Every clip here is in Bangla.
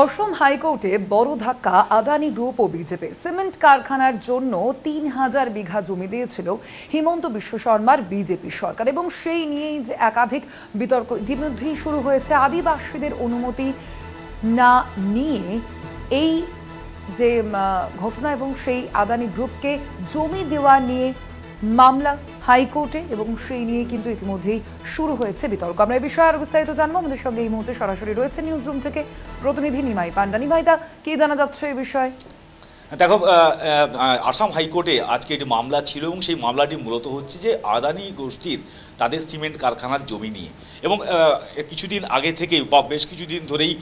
অসম হাইকোর্টে বড় ধাক্কা আদানি গ্রুপ ও বিজেপি। সিমেন্ট কারখানার জন্য ৩,০০০ বিঘা জমি দিয়েছিল হিমন্ত বিশ্ব শর্মার বিজেপি সরকার এবং সেই নিয়েই যে একাধিক বিতর্ক ইতিমধ্যেই শুরু হয়েছে। আদিবাসীদের অনুমতি না নিয়ে এই যে ঘটনা এবং সেই আদানি গ্রুপকে জমি দেওয়া নিয়ে মামলা হাইকোর্টে এবং সেই নিয়ে কিন্তু ইতিমধ্যেই শুরু হয়েছে বিতর্ক। আমরা এই বিষয়ে আরো বিস্তারিত জানবো। আমাদের সঙ্গে এই মুহূর্তে সরাসরি রয়েছে নিউজ রুম থেকে প্রতিনিধি নিমাই পান্ডা। নিমাইদা, কি জানা যাচ্ছে এই বিষয়ে? দেখো, আসাম হাইকোর্টে আজকে একটি মামলা ছিল এবং সেই মামলাটি মূলত হচ্ছে যে আদানি গোষ্ঠীর তাদের সিমেন্ট কারখানার জমি নিয়ে। এবং কিছুদিন আগে থেকেই বা বেশ কিছুদিন ধরেই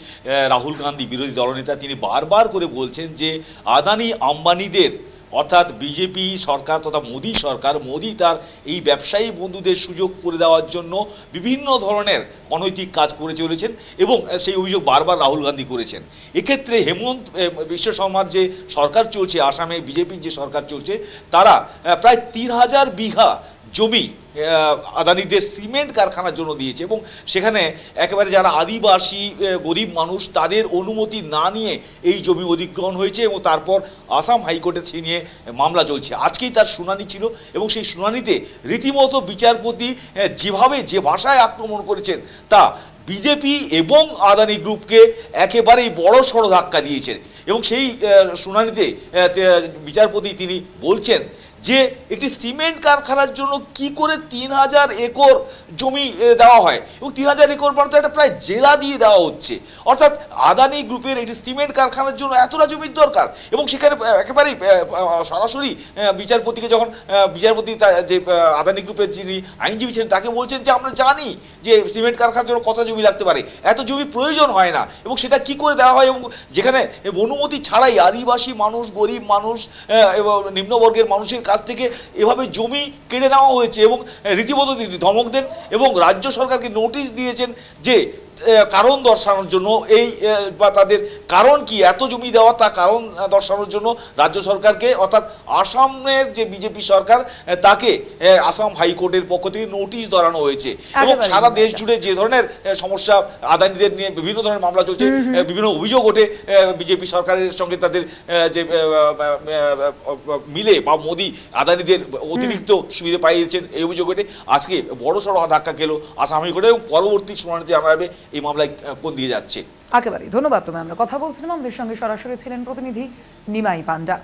রাহুল গান্ধী, বিরোধী দলনেতা, তিনি বারবার করে বলছেন যে আদানি আম্বানিদের অর্থাৎ বিজেপি সরকার তথা মোদী সরকার, মোদী তার এই ব্যবসায়ী বন্ধুদের সুযোগ করে দেওয়ার জন্য বিভিন্ন ধরনের অনৈতিক কাজ করে চলেছেন এবং সেই অভিযোগ বারবার রাহুল গান্ধী করেছেন। এক্ষেত্রে হেমন্ত বিশ্ব শর্মার যে সরকার চলছে, আসামে বিজেপির যে সরকার চলছে, তারা প্রায় ৩,০০০ বিঘা জমি আদানিদের সিমেন্ট কারখানার জন্য দিয়েছে এবং সেখানে একেবারে যারা আদিবাসী গরিব মানুষ তাদের অনুমতি না নিয়ে এই জমি অধিগ্রহণ হয়েছে এবং তারপর আসাম হাইকোর্টে সে নিয়ে মামলা চলছে। আজকেই তার শুনানি ছিল এবং সেই শুনানিতে রীতিমতো বিচারপতি যেভাবে যে ভাষায় আক্রমণ করেছেন তা বিজেপি এবং আদানি গ্রুপকে একেবারেই বড় সড় ধাক্কা দিয়েছেন। এবং সেই শুনানিতে বিচারপতি তিনি বলছেন যে একটি সিমেন্ট কারখানার জন্য কি করে ৩,০০০ একর জমি দেওয়া হয় এবং ৩,০০০ একর মানে তো একটা প্রায় জেলা দিয়ে দেওয়া হচ্ছে। অর্থাৎ আদানি গ্রুপের একটি সিমেন্ট কারখানার জন্য এতটা জমির দরকার এবং সেখানে একেবারেই সরাসরি বিচারপতিকে যখন বিচারপতি যে আদানি গ্রুপের যিনি আইনজীবী ছিলেন তাকে বলছেন যে আমরা জানি যে সিমেন্ট কারখানার জন্য কত জমি লাগতে পারে, এত জমি প্রয়োজন হয় না এবং সেটা কি করে দেওয়া হয় এবং যেখানে অনুমতি ছাড়াই আদিবাসী মানুষ, গরিব মানুষ এবং নিম্নবর্গের মানুষের কাছ থেকে এভাবে জমি কেড়ে নেওয়া হয়েছে এবং রীতিমতো ধমক দেন এবং রাজ্য সরকারকে নোটিশ দিয়েছেন যে কারণ দর্শানোর জন্য এই বা তাদের কারণ কি এত জমি দেওয়া তা কারণ দর্শানোর জন্য রাজ্য সরকারকে অর্থাৎ আসামের যে বিজেপি সরকার তাকে আসাম হাইকোর্টের পক্ষ থেকে নোটিশ ধরানো হয়েছে। এবং সারা দেশ জুড়ে যে ধরনের সমস্যা আদানিদের নিয়ে বিভিন্ন ধরনের মামলা চলছে, বিভিন্ন অভিযোগ ওঠে বিজেপি সরকারের সঙ্গে তাদের যে মিলে বা মোদী আদানিদের অতিরিক্ত সুবিধা পাইয়েছেন এই অভিযোগ ওঠে। আজকে বড় সড় ধাক্কা খেল আসাম হাইকোর্টে এবং পরবর্তী শুনানিতে জানা যাবে এই মামলায় কোন দিয়ে যাচ্ছে। একেবারেই ধন্যবাদ। আমরা কথা বলছিলাম, আমাদের সঙ্গে সরাসরি ছিলেন প্রতিনিধি নিমাই পান্ডা।